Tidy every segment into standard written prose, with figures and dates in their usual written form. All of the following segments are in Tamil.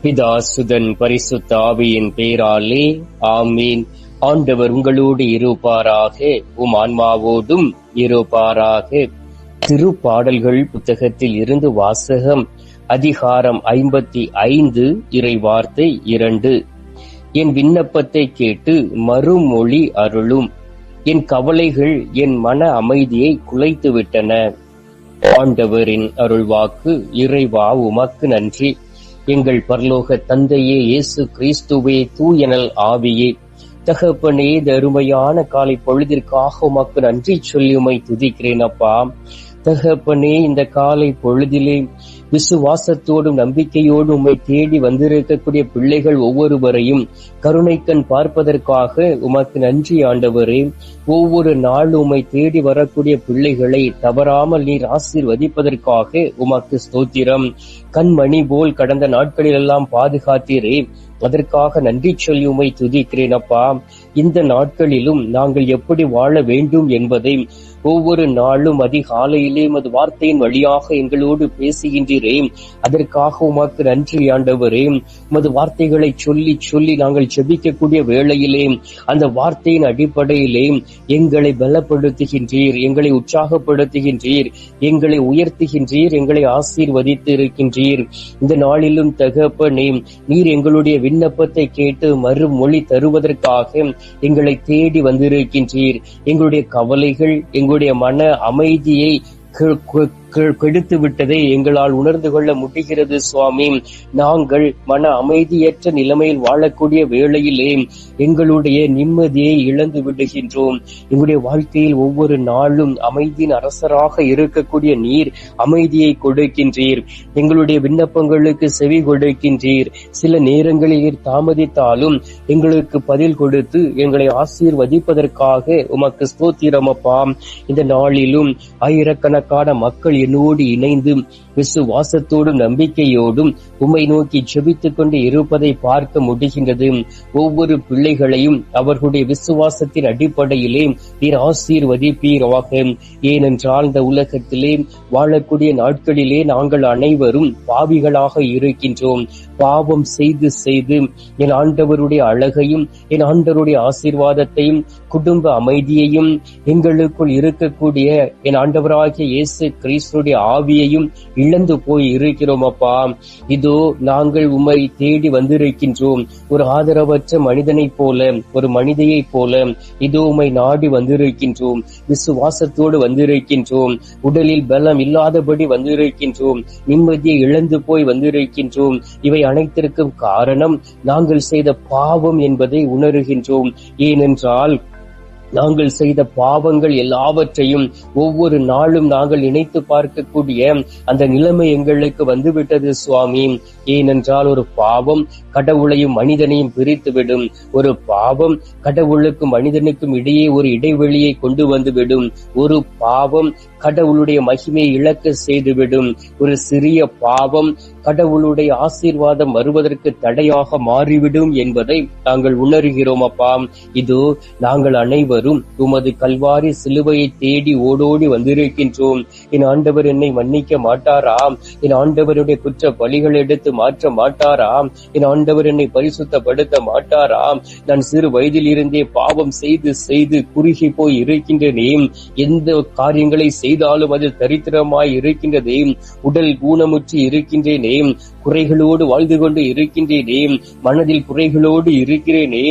பிதா சுதன் பரிசுத்த ஆவியின் பேராலே ஆமீன். ஆண்டவர் உங்களோடு இருப்பாராக, உம் ஆன்மாவோடும் இருப்பாராக. திருப்பாடல்கள் புத்தகத்தில் இருந்து வாசகம். அதிகாரம் 55, இறை வார்த்தை 2. என் விண்ணப்பத்தை கேட்டு மறுமொழி அருளும். என் கவலைகள் என் மன அமைதியை குலைத்துவிட்டன. ஆண்டவரின் அருள்வாக்கு. இறைவா உமக்கு நன்றி. எங்கள் பரலோக தந்தையே, இயேசு கிறிஸ்துவே, தூயனல் ஆவியே, தகப்பனே, இந்த அருமையான காலை பொழுதிற்காக உமக்கு நன்றி சொல்லி உம்மை துதிக்கிறேன் அப்பா. தகப்பனே, இந்த காலை பொழுதிலே விசுவாசத்தோடும் நம்பிக்கையோடு உம்மை தேடி வந்திருக்கக்கூடிய பிள்ளைகள் ஒவ்வொருவரையும் கருணைக்கண் பார்ப்பதற்காக உமக்கு நன்றி ஆண்டவரே. ஒவ்வொரு நாளும் உம்மை தேடி வரக்கூடிய பிள்ளைகளை தவறாமல் நீர் ஆசீர்வதிப்பதற்காக உமக்கு ஸ்தோத்திரம். கண்மணி போல் கடந்த நாட்களில் எல்லாம் பாதுகாத்தீரே, அதற்காக நன்றி சொல்லி உம்மை துதிக்கிறேன் அப்பா. இந்த நாட்களிலும் நாங்கள் எப்படி வாழ வேண்டும் என்பதை ஒவ்வொரு நாளும் அதிகாலையிலே உமது வார்த்தையின் வழியாக எங்களோடு பேசுகின்றீரே, அதற்காக உமக்கு நன்றி ஆண்டவரே. உமது வார்த்தைகளை சொல்லி சொல்லி நாங்கள் ஜெபிக்கக்கூடிய வேளையிலே அந்த வார்த்தையின் அடிப்படையிலே எங்களை பலப்படுத்துகின்றீர், எங்களை உற்சாகப்படுத்துகின்றீர், எங்களை உயர்த்துகின்றீர், எங்களை ஆசீர்வதித்து இருக்கின்றீர். இந்த நாளிலும் தகப்பனே, நீர் எங்களுடைய விண்ணப்பத்தை கேட்டு மறுமொழி தருவதற்காக எங்களை தேடி வந்திருக்கின்றீர். எங்களுடைய கவலைகள், எங்களுடைய மன அமைதியை கெடுத்து விட்டதை எங்களால் உணர்ந்து கொள்ள முடிகிறது சுவாமி. நாங்கள் மன அமைதியற்ற நிலைமையில் வாழக்கூடிய வேளையிலே எங்களுடைய நிம்மதியை இழந்து விடுகின்றோம். எங்களுடைய வாழ்க்கையில் ஒவ்வொரு நாளும் அமைதியின் அரசராக இருக்கக்கூடிய நீர் அமைதியை கொடுக்கின்றீர், எங்களுடைய விண்ணப்பங்களுக்கு செவி கொடுக்கின்றீர். சில நேரங்களில் தாமதித்தாலும் எங்களுக்கு பதில் கொடுத்து எங்களை ஆசீர்வதிப்பதற்காக உமக்கு ஸ்தோத்திரம் அப்பா. இந்த நாளிலும் ஆயிரக்கணக்கான மக்கள் என்னோடு இணைந்து விசுவாசத்தோடும் நம்பிக்கையோடும் உம்மை நோக்கி ஜெபித்துக் கொண்டு இருப்பதை பார்க்க முடிகின்றது. ஒவ்வொரு பிள்ளைகளையும் அவர்களுடைய விசுவாசத்தின் அடிப்படையிலே நீர் ஆசீர்வதிப்பீராக. ஏனென்றால் இந்த உலகத்திலே வாழக்கூடிய நாட்களிலே நாங்கள் அனைவரும் பாவிகளாக இருக்கின்றோம். பாவம் செய்து செய்து என் ஆண்டவருடைய அழகையும் என் ஆண்டவருடைய ஆசீர்வாதத்தையும் குடும்ப அமைதியையும் எங்களுக்குள் இருக்கக்கூடிய என் ஆண்டவராகிய இயேசு கிறிஸ்துடைய ஆவியையும் இழந்து போய் இருக்கிறோம் அப்பா. இதோ நாங்கள் உம்மை தேடி வந்திருக்கின்றோம். ஒரு ஆதரவற்ற மனிதனைப் போல, ஒரு மனிதையைப் போல இதோ உம்மை நாடி வந்திருக்கின்றோம். விசுவாசத்தோடு வந்திருக்கின்றோம். உடலில் பலம் இல்லாதபடி வந்திருக்கின்றோம். நிம்மதியை இழந்து போய் வந்திருக்கின்றோம். இவை அனைத்திற்கும் காரணம் நாங்கள் செய்த பாவம் என்பதை உணர்கின்றோம். ஏனென்றால் நாங்கள் செய்த பாவங்கள் எல்லாவற்றையும் ஒவ்வொரு நாளும் நாங்கள் நினைத்து பார்க்கக்கூடிய அந்த நிலைமை எங்களுக்கு வந்துவிட்டது சுவாமி. ஏனென்றால் ஒரு பாவம் கடவுளையும் மனிதனையும் பிரித்துவிடும். ஒரு பாவம் கடவுளுக்கும் மனிதனுக்கும் இடையே ஒரு இடைவெளியை கொண்டு வந்துவிடும். ஒரு பாவம் கடவுளுடைய மகிமையை இழக்க செய்துவிடும். ஒரு சிறிய பாவம் கடவுளுடைய ஆசீர்வாதம் வருவதற்கு தடையாக மாறிவிடும் என்பதை நாங்கள் உணர்கிறோம் அப்பா. இதோ நாங்கள் அனைவரும் உமது கல்வாரி சிலுவையை தேடி ஓடோடி வந்திருக்கின்றோம். என் ஆண்டவர் என்னை மன்னிக்க மாட்டாரா? என் ஆண்டவருடைய குற்ற பலிகள் எடுத்து மாற்ற மாட்டாரா? என் ஆண்டவர் என்னை பரிசுத்தப்படுத்த மாட்டாரா? நான் சிறு வயதில் இருந்தே பாவம் செய்து செய்து குறுகி போய் இருக்கின்றனே. எந்த காரியங்களை செய்தாலும் அது தரித்திரமாய் இருக்கின்றதே. உடல் ஊனமுற்று இருக்கின்றேனே. குறைகளோடு வாழ்ந்து கொண்டு இருக்கின்றேனே. மனதில் குறைகளோடு இருக்கிறேனே.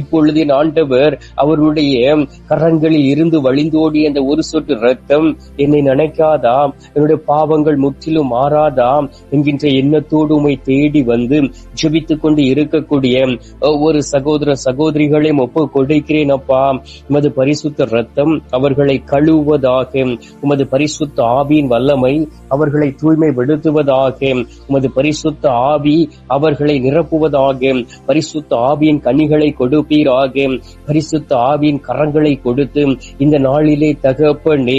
இப்பொழுது என் ஆண்டவர் அவருடைய கரங்களில் இருந்து வழிந்தோடிய அந்த ஒரு சொட்டு ரத்தம் என்னை நினைக்காதா? என்னுடைய பாவங்கள் முற்றிலும் மாறாதா என்கின்ற எண்ணத்தோடு உம்மை தேடி வந்து ஜெபித்துக் கொண்டு இருக்கக்கூடிய ஒவ்வொரு சகோதர சகோதரிகளையும் ஒப்பு கொடுக்கிறேன் அப்பா. உமது பரிசுத்த ரத்தம் அவர்களை கழுவுவதாக. உமது பரிசுத்த ஆவியின் வல்லமை அவர்களை தூய்மைப்படுத்துவதாக. உமது பரிசுத்த ஆவி அவர்களை நிரப்புவதாக. பரிசுத்த ஆவியின் கனிகளை கொடுப்பீராக. பரிசுத்த ஆவியின் கரங்களை கொடுத்து இந்த நாளிலே தகப்பனே,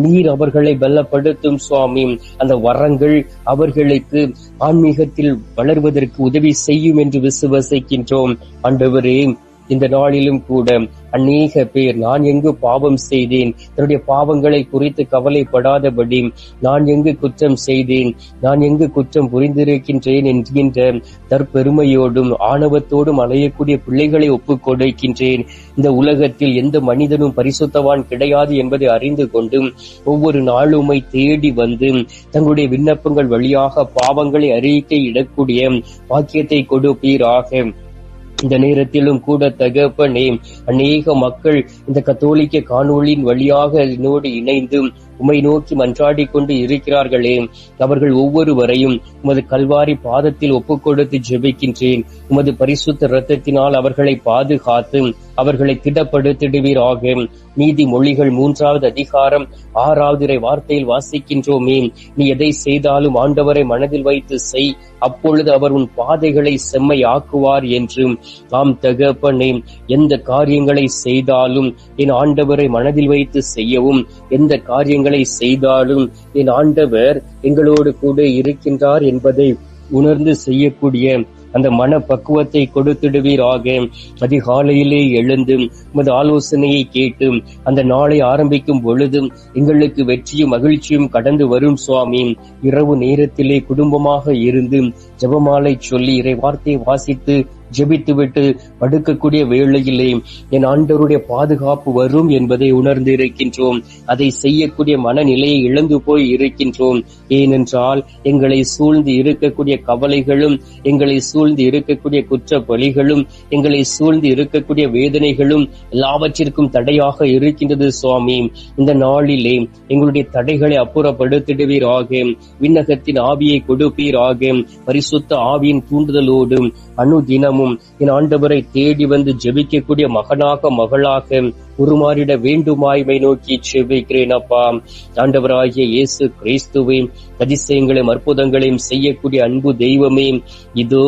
நீர் அவர்களை பலப்படுத்தும் சுவாமி. அந்த வரங்கள் அவர்களுக்கு ஆன்மீகத்தில் வளர்வதற்கு உதவி செய்யும் என்று விசுவசிக்கின்றோம். ஆண்டவரே, இந்த நாளிலும் கூட அநேக பேர் நான் எங்கு பாவம் செய்தேன், தன்னுடைய பாவங்களை குறித்து கவலைப்படாதபடி நான் எங்கு குற்றம் செய்தேன், நான் எங்கு குற்றம் புரிந்திருக்கின்றேன் என்கின்ற தற்பெருமையோடும் ஆணவத்தோடும் அலையக்கூடிய பிள்ளைகளை ஒப்புக் கொடுக்கின்றேன். இந்த உலகத்தில் எந்த மனிதனும் பரிசுத்தவான் கிடையாது என்பதை அறிந்து கொண்டு ஒவ்வொரு நாளுமை தேடி வந்து தங்களுடைய விண்ணப்பங்கள் வழியாக பாவங்களை அறிக்கை இடக்கூடிய பாக்கியத்தை கொடுப்பீராக. இந்த நேரத்திலும் கூட தகப்பனே, அநேக மக்கள் இந்த கத்தோலிக்க காணொளியின் வழியாக என்னோடு இணைந்து உம்மை நோக்கி மன்றாடி கொண்டு இருக்கிறார்களே, அவர்கள் ஒவ்வொருவரையும் உமது கல்வாரி பாதத்தில் ஒப்புக் கொடுத்து ஜெபிக்கின்றேன். உமது பரிசுத்த இரத்தத்தினால் அவர்களை பாதுகாத்து அவர்களை திடப்படுத்திடுவீராக. நீதிமொழிகள் 3வது அதிகாரம் 6வது வார்த்தையில் வாசிக்கின்றோமே, நீ எதை செய்தாலும் ஆண்டவரை மனதில் வைத்து செய், அப்பொழுது அவர் உன் பாதைகளை செம்மையாக்குவார் என்று. ஆம் தகப்பனே, எந்த காரியங்களை செய்தாலும் என் ஆண்டவரை மனதில் வைத்து செய்யவும், எந்த காரியங்களை செய்தாலும் என் ஆண்டவர் எங்களோடு கூட இருக்கின்றார் என்பதை உணர்ந்து செய்யக்கூடிய அந்த மன பக்குவத்தை கொடுத்திடுவீராக. அதிகாலையிலே எழுந்து உமது ஆலோசனையை கேட்டு அந்த நாளை ஆரம்பிக்கும் பொழுதும் எங்களுக்கு வெற்றியும் மகிழ்ச்சியும் கடந்து வரும் சுவாமி. இரவு நேரத்திலே குடும்பமாக இருந்து ஜெபமாலை சொல்லி இறை வார்த்தையை வாசித்து ஜெபித்துவிட்டு படுக்கக்கூடிய வேளையிலே என் ஆண்டவருடைய பாதுகாப்பு வரும் என்பதை உணர்ந்து இருக்கின்றோம். அதை செய்யக்கூடிய மனநிலையை இழந்து போய் இருக்கின்றோம். ஏனென்றால் எங்களை சூழ்ந்து இருக்கக்கூடிய கவலைகளும், எங்களை சூழ்ந்து இருக்கக்கூடிய குற்ற பலிகளும், எங்களை சூழ்ந்து இருக்கக்கூடிய வேதனைகளும் எல்லாவற்றிற்கும் தடையாக இருக்கின்றது சுவாமி. இந்த நாளிலே எங்களுடைய தடைகளை அப்புறப்படுத்திடுவீராக. விண்ணகத்தின் ஆவியை கொடுப்பீராக. பரிசுத்த ஆவியின் தூண்டுதலோடு அனுதினமும் என் ஆண்டவரை தேடி வந்து ஜெபிக்கக்கூடிய மகனாக மகளாக உருமாறிட வேண்டுமாய்மை நோக்கி ஜெபிக்கிறேன் அப்பா. ஆண்டவராகிய இயேசு கிறிஸ்துவே, அதிசயங்களையும் அற்புதங்களையும் செய்யக்கூடிய அன்பு தெய்வமே, இதோ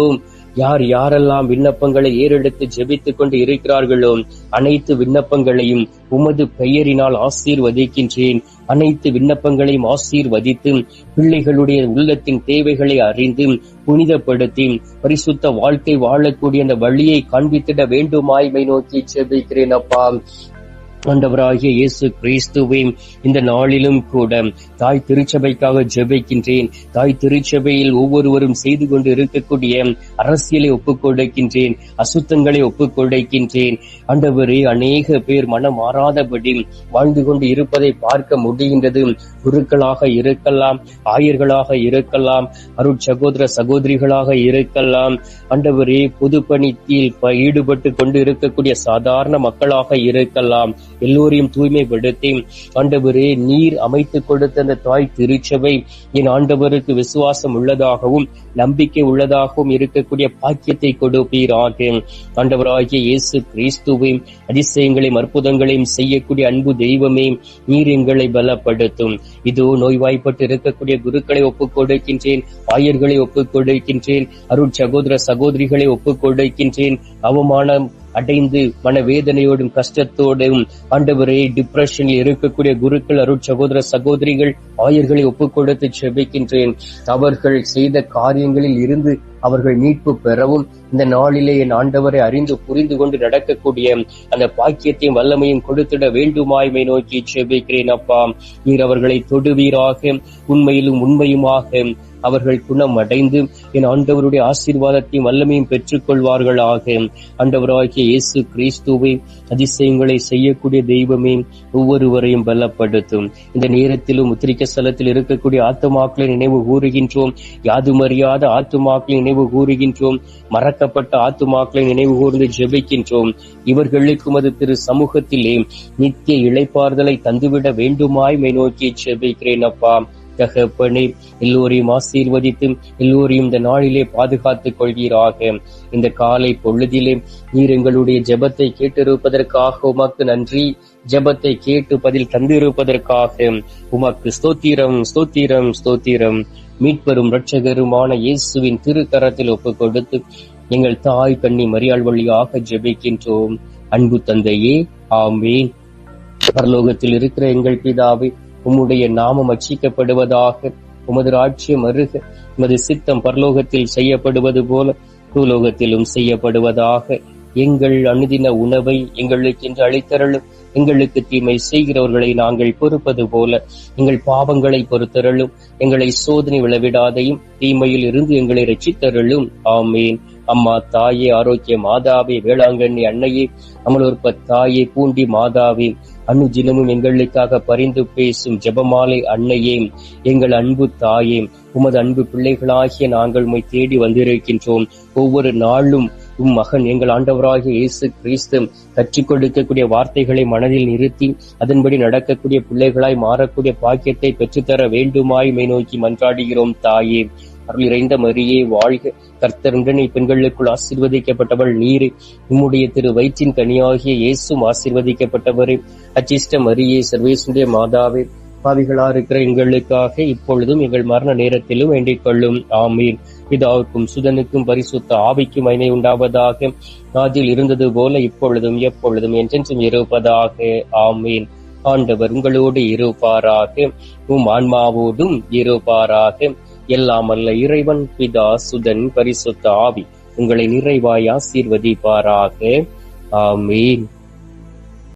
யாரெல்லாம் விண்ணப்பங்களை ஏறெடுத்து ஜெபித்துக் கொண்டு இருக்கிறார்களோ அனைத்து விண்ணப்பங்களையும் உமது பெயரினால் ஆசீர்வதிக்கின்றேன். அனைத்து விண்ணப்பங்களையும் ஆசீர்வதித்து பிள்ளைகளுடைய உள்ளத்தின் தேவைகளை அறிந்து புனிதப்படுத்தி பரிசுத்த வாழ்க்கை வாழக்கூடிய அந்த வழியை காண்பித்திட வேண்டுமாய்மை நோக்கி ஜெபிக்கிறேன் அப்பா. ஆண்டவராகிய இயேசு கிறிஸ்துவே, இந்த நாளிலும் கூட தாய் திருச்சபைக்காக ஜெபிக்கின்றேன். தாய் திருச்சபையில் ஒவ்வொருவரும் செய்து கொண்டு இருக்கக்கூடிய அரசியலை ஒப்புக் கொடுக்கின்றேன், அசுத்தங்களை ஒப்புக் கொடுக்கின்றேன். ஆண்டவரே, அநேக பேர் மனம் மாறாதபடி வாழ்ந்து கொண்டு இருப்பதை பார்க்க முடிகின்றது. குருக்களாக இருக்கலாம், ஆயர்களாக இருக்கலாம், அருட்சகோதர சகோதரிகளாக இருக்கலாம். ஆண்டவரே, பொது பணியில் ஈடுபட்டு கொண்டு இருக்கக்கூடிய சாதாரண மக்களாக இருக்கலாம். எல்லோரையும் தூய்மைப்படுத்தி ஆண்டவரே, நீர் அமைத்துக் கொடுத்த அந்த தாய் திருச்சபை என் ஆண்டவருக்கு விசுவாசம் உள்ளதாகவும் நம்பிக்கை உள்ளதாகவும் இருக்கக்கூடிய பாக்கியத்தை கொடுப்பீராக. ஆண்டவராகிய இயேசு கிறிஸ்துவை, அதிசயங்களையும் அற்புதங்களையும் செய்யக்கூடிய அன்பு தெய்வமே, நீர் எங்களை பலப்படுத்தும். இதோ நோய்வாய்ப்பட்டு இருக்கக்கூடிய குருக்களை ஒப்புக் கொடுக்கின்றேன், ஆயர்களை ஒப்புக் கொடுக்கின்றேன், அருட்சகோதர சகோதரிகளை ஒப்புக் கொடுக்கின்றேன். அவமானம் அடைந்து மனவேதனையோடும் கஷ்டத்தோடும் ஆண்டவரே டிப்ரெஷனில் இருக்கக்கூடிய குருக்கள், அருட்சகோதர சகோதரிகள், ஆயர்களை ஒப்புக் கொடுத்து ஜெபிக்கின்றேன். அவர்கள் செய்த காரியங்களில் இருந்து அவர்கள் மீட்பு பெறவும் இந்த நாளிலே என் ஆண்டவரை அறிந்து புரிந்து கொண்டு நடக்கக்கூடிய அந்த பாக்கியத்தையும் வல்லமையும் கொடுத்திட வேண்டுமாய்மை நோக்கி ஜெபிக்கிறேன் அப்பா. நீர் அவர்களை தொடுவீராக. உண்மையிலும் உண்மையுமாக அவர்கள் குணம் அடைந்து என் ஆண்டவருடைய ஆசீர்வாதத்தையும் வல்லமையும் பெற்றுக் கொள்வார்களாக. ஆண்டவராகிய இயேசு கிறிஸ்துவை, அதிசயங்களை செய்யக்கூடிய தெய்வமே, ஒவ்வொருவரையும் பலப்படுத்தும். இந்த நேரத்திலும் உத்திரிக்க ஸ்தலத்தில் இருக்கக்கூடிய ஆத்துமாக்களை நினைவு கூறுகின்றோம். யாதுமறியாத ஆத்துமாக்களை நினைவு கூறுகின்றோம். மறக்கப்பட்ட ஆத்துமாக்களை நினைவு கூர்ந்து ஜெபிக்கின்றோம். இவர்களுக்கு அது திரு சமூகத்திலே நித்திய இளைப்பாறுதலை தந்துவிட வேண்டுமாய் நோக்கி ஜெபிக்கிறேன் அப்பா. தகப்பனே, எல்லோரையும் ஆசீர்வதித்து எல்லோரையும் இந்த நாளிலே பாதுகாத்துக் கொள்வீராக. இந்த காலை பொழுதிலே நீர் எங்களுடைய ஜெபத்தை கேட்டிருப்பதற்காக உமக்கு நன்றி. ஜெபத்தை கேட்டு பதில் தந்திருப்பதற்காக உமக்கு ஸ்தோத்திரம், ஸ்தோத்திரம், ஸ்தோத்திரம். மீட்பெரும் இரட்சகருமான இயேசுவின் திருக்கரத்தில் ஒப்புக் கொடுத்து எங்கள் தாய் கன்னி மரியாள் வழியாக ஜெபிக்கின்றோம். அன்பு தந்தையே, ஆமேன். பரலோகத்தில் இருக்கிற எங்கள் பிதாவே, உம்முடைய நாமம் அர்ச்சிக்கப்படுவதாக. உமது ராஜ்யம் அருக. உமது சித்தம் பரலோகத்தில் செய்யப்படுவது போல பூலோகத்திலும் செய்யப்படுவதாக. எங்கள் அனுதின உணவை எங்களுக்கென்று அளித்தருளும். எங்களுக்கு தீமை செய்கிறவர்களை நாங்கள் பொறுப்பது போல எங்கள் பாவங்களை பொறுத்தருளும். எங்களை சோதனை விளைவிடாதையும் தீமையில் இருந்து எங்களை ரட்சித்தருளும். ஆமேன். அம்மா தாயே, ஆரோக்கிய மாதாவே, வேளாங்கண்ணி அன்னையே, அமலோற்ப தாயே, பூண்டி மாதாவே, அனுதினமும் எங்களுக்காக பரிந்து பேசும் ஜெபமாலை அன்னையே, எங்கள் அன்பு தாயே, உமது அன்பு பிள்ளைகளாகிய நாங்கள் உம்மை தேடி வந்திருக்கின்றோம். ஒவ்வொரு நாளும் மகன் எங்கள் ஆண்டவராகிய இயேசு கிறிஸ்து கற்றுக் கொடுக்கக்கூடிய வார்த்தைகளை மனதில் நிறுத்தி அதன்படி நடக்கக்கூடிய பிள்ளைகளாய் மாறக்கூடிய பாக்கியத்தை பெற்றுத்தர வேண்டுமாய் மை நோக்கி மன்றாடுகிறோம். தாயே, அருள் இறைந்த மரியே வாழ்க. கர்த்தர் உடனே பெண்களுக்குள் ஆசீர்வதிக்கப்பட்டவள் நீரே. உம்முடைய திரு வயிற்றின் கனியாகிய இயேசும் ஆசீர்வதிக்கப்பட்டவரே. அச்சிஷ்ட மரியே, சர்வேசுடைய மாதாவே, பாவிகளா இருக்கிற எங்களுக்காக இப்பொழுதும் எங்கள் மரண நேரத்திலும் வேண்டிக் கொள்ளும். ஆமீன். பிதாவுக்கும் சுதனுக்கும் பரிசுத்த ஆவிக்கும் மகிமை உண்டாவதாக. ஆதியில் இருந்தது போல இப்பொழுதும் எப்பொழுதும் என்றென்றும் இருப்பதாக. ஆமீன். ஆண்டவர் உங்களோடு இருப்பாராக, உம் ஆன்மாவோடும் இருப்பாராக. எல்லாம் அல்ல இறைவன் பிதா சுதன் பரிசுத்த ஆவி உங்களை நிறைவாய் ஆசீர்வதிப்பாராக. ஆமீன்.